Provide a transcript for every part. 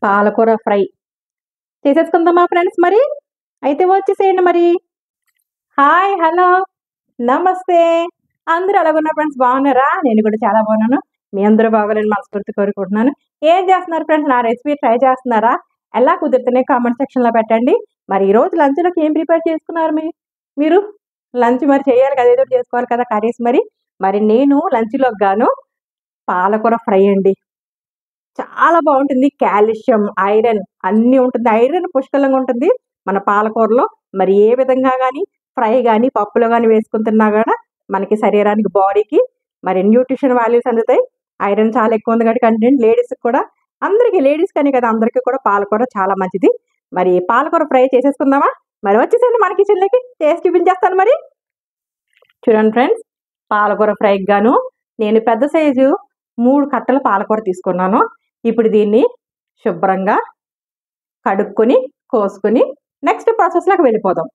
పాలకూర fry చేసేసుకుందామా friends? మరి అయితే వచ్చేసేయండి మరి. హాయ్, హలో, నమస్తే. అందరూ ఎలాగున్నారు ఫ్రెండ్స్? బాగున్నారా? నేను కూడా చాలా బాగున్నాను. మీ అందరూ బాగోలేని మనస్ఫూర్తి కోరుకుంటున్నాను. ఏం చేస్తున్నారు ఫ్రెండ్స్? నా రెసిపీ ట్రై చేస్తున్నారా? ఎలా కుదిరితేనే కామెంట్ సెక్షన్లో పెట్టండి. మరి ఈరోజు లంచ్లోకి ఏం ప్రిపేర్ చేసుకున్నారు మీరు? లంచ్ మరి చేయాలి కదా, ఏదో ఒకటి చేసుకోవాలి కదా కర్రీస్. మరి నేను లంచ్లోకి గాను పాలకూర ఫ్రై అండి. చాలా బాగుంటుంది. కాల్షియం, ఐరన్ అన్నీ ఉంటుంది. ఐరన్ పుష్కలంగా ఉంటుంది మన పాలకూరలో. మరి ఏ విధంగా కానీ ఫ్రై కానీ పప్పులో కానీ వేసుకుని తిన్నా కూడా మనకి శరీరానికి, బాడీకి మరి న్యూట్రిషన్ వాల్యూస్ అందుతాయి. ఐరన్ చాలా ఎక్కువ ఉంది కాబట్టి కంటెంట్ లేడీస్కి కూడా, అందరికీ, లేడీస్ కానీ కదా అందరికీ కూడా పాలకూర చాలా మంచిది. మరి పాలకూర ఫ్రై చేసేసుకుందామా? మరి వచ్చేసండి మన కిచెన్లోకి, టేస్ట్ చూపించేస్తాను. మరి చూడండి ఫ్రెండ్స్, పాలకూర ఫ్రైకి గాను నేను పెద్ద సైజు 3 కట్టల పాలకూర తీసుకున్నాను. ఇప్పుడు దీన్ని శుభ్రంగా కడుక్కొని కోసుకొని నెక్స్ట్ ప్రాసెస్లోకి వెళ్ళిపోదాం.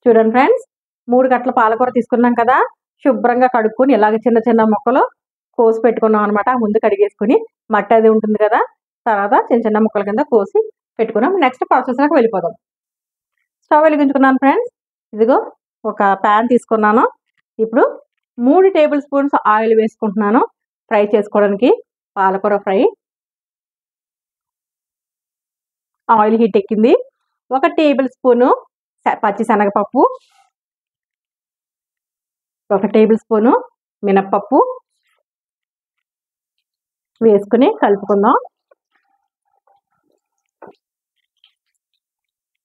చూడండి ఫ్రెండ్స్, 3 కట్టల పాలకూర తీసుకున్నాం కదా, శుభ్రంగా కడుక్కొని ఇలాగ చిన్న చిన్న ముక్కలు కోసి పెట్టుకున్నాం అనమాట. ముందు కడిగేసుకుని మట్టి అది ఉంటుంది కదా, తర్వాత చిన్న చిన్న ముక్కల కింద కోసి పెట్టుకున్నాం. నెక్స్ట్ ప్రాసెస్లోకి వెళ్ళిపోదాం. స్టవ్ వెలిగించుకున్నాను ఫ్రెండ్స్. ఇదిగో ఒక ప్యాన్ తీసుకున్నాను. ఇప్పుడు 3 టేబుల్ స్పూన్స్ ఆయిల్ వేసుకుంటున్నాను ఫ్రై చేసుకోవడానికి. పాలకూర ఫ్రై ఆయిల్ హీట్ ఎక్కింది. 1 టేబుల్ స్పూను పచ్చిశనగపప్పు, 1 టేబుల్ స్పూను మినప్పప్పు వేసుకుని కలుపుకుందాం.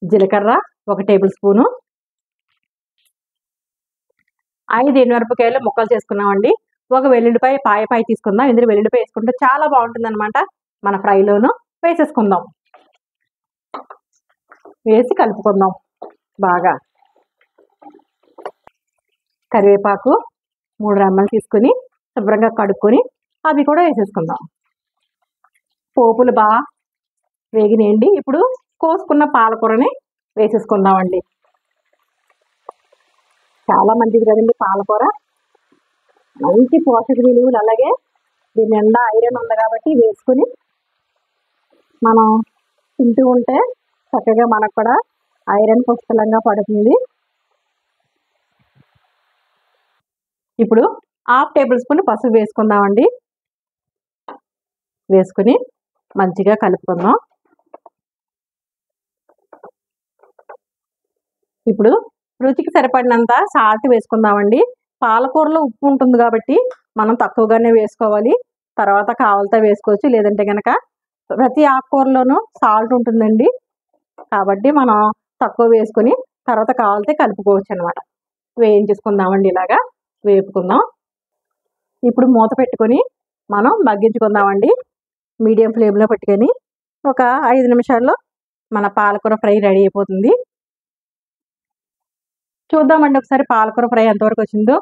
జీలకర్ర 1 టేబుల్ స్పూను, 5 ఎండుమిరపకాయలు ముక్కలు చేసుకున్నామండి. 1 వెల్లుల్లిపాయ పాయ తీసుకుందాం. ఇందులో వెల్లుల్లిపాయ వేసుకుంటే చాలా బాగుంటుంది అనమాట. మన ఫ్రైలోను వేసేసుకుందాం. వేసి కలుపుకుందాం బాగా. కరివేపాకు 3 రెమ్మలు తీసుకుని శుభ్రంగా కడుక్కొని అవి కూడా వేసేసుకుందాం. పోపులు బాగా వేగినాయండి. ఇప్పుడు కోసుకున్న పాలకూరని వేసేసుకుందామండి. చాలా మంచిది కదండి పాలకూర, మంచి పోషక విలువలు, అలాగే దీని నిండా ఐరన్ ఉంది కాబట్టి వేసుకుని మనం తింటూ ఉంటే చక్కగా మనకు కూడా ఐరన్ పుష్కలంగా పడుతుంది. ఇప్పుడు 1/2 టేబుల్ స్పూన్ పసుపు వేసుకుందామండి. వేసుకుని మంచిగా కలుపుకుందాం. ఇప్పుడు రుచికి సరిపడినంత సాల్ట్ వేసుకుందామండి. పాలకూరలో ఉప్పు ఉంటుంది కాబట్టి మనం తక్కువగానే వేసుకోవాలి. తర్వాత కావాలితే వేసుకోవచ్చు, లేదంటే కనుక ప్రతి ఆకుకూరలోనూ సాల్ట్ ఉంటుందండి కాబట్టి మనం తక్కువ వేసుకొని తర్వాత కావాలితే కలుపుకోవచ్చు అనమాట. వేయించేసుకుందామండి, ఇలాగా వేపుకుందాం. ఇప్పుడు మూత పెట్టుకొని మనం మగ్గించుకుందామండి. మీడియం ఫ్లేమ్లో పెట్టుకొని ఒక 5 నిమిషాల్లో మన పాలకూర ఫ్రై రెడీ అయిపోతుంది. చూద్దామండి ఒకసారి పాలకూర ఫ్రై ఎంతవరకు వచ్చిందో.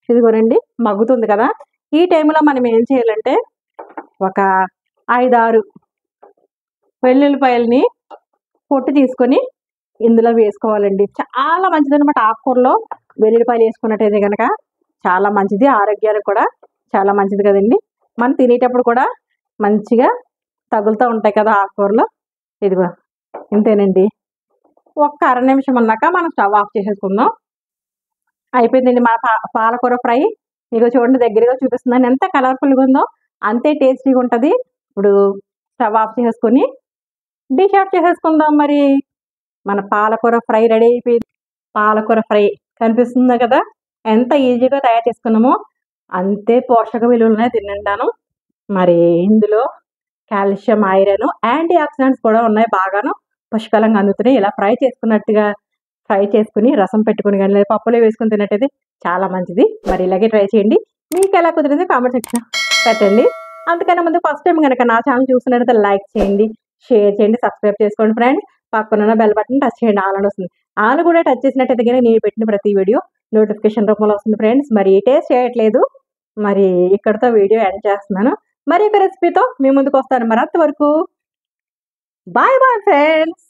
ఇదిగోనండి, మగ్గుతుంది కదా. ఈ టైంలో మనం ఏం చేయాలంటే ఒక 5-6 వెల్లుల్లిపాయలని పొట్టు తీసుకొని ఇందులో వేసుకోవాలండి. చాలా మంచిది అనమాట. ఆకుకూరలో వెల్లుల్లిపాయలు వేసుకున్నట్టయితే కనుక చాలా మంచిది, ఆరోగ్యానికి కూడా చాలా మంచిది కదండి. మనం తినేటప్పుడు కూడా మంచిగా తగులుతూ ఉంటాయి కదా ఆకుకూరలో. ఇదిగో ఇంతేనండి. ఒక్క అర నిమిషం ఉన్నాక మనం స్టవ్ ఆఫ్ చేసేసుకుందాం. అయిపోయిందండి మన పాలకూర ఫ్రై. ఇక చూడండి, దగ్గరగా చూపిస్తున్నాను, ఎంత కలర్ఫుల్గా ఉందో అంతే టేస్టీగా ఉంటుంది. ఇప్పుడు స్టవ్ ఆఫ్ చేసేసుకొని డిష్ ఆఫ్ చేసేసుకుందాం. మరి మన పాలకూర ఫ్రై రెడీ అయిపోయింది. పాలకూర ఫ్రై కనిపిస్తుంది కదా, ఎంత ఈజీగా తయారు చేసుకున్నామో అంతే పోషక విలువలున్నాయి తినండాను. మరి ఇందులో కాల్షియం, ఐరన్, యాంటీ ఆక్సిడెంట్స్ కూడా ఉన్నాయి, బాగాను పుష్కలంగా అందుతున్నాయి. ఇలా ఫ్రై చేసుకుని రసం పెట్టుకుని కానీ లేదా పప్పులో వేసుకుని తిన్నట్టయితే చాలా మంచిది. మరి ఇలాగే ట్రై చేయండి. మీకు ఎలా కుదిరింది కామెంట్ సెక్షన్ పెట్టండి. అంతకన్నా ముందు ఫస్ట్ టైం కనుక నా ఛానల్ చూసినట్టయితే లైక్ చేయండి, షేర్ చేయండి, సబ్స్క్రైబ్ చేసుకోండి ఫ్రెండ్స్. పక్కన బెల్ బటన్ టచ్ చేయండి, ఆల్ అని వస్తుంది. ఆల్ కూడా టచ్ చేసినట్టయితే కానీ నేను పెట్టిన ప్రతి వీడియో నోటిఫికేషన్ రూపంలో వస్తుంది ఫ్రెండ్స్. మరి టేస్ట్ చేయట్లేదు, మరి ఇక్కడితో వీడియో ఎండ్ చేస్తున్నాను. మరి ఒక రెసిపీతో మీ ముందుకు వస్తాను. మరి అంతవరకు బాయ్ బాయ్ ఫ్రెండ్స్.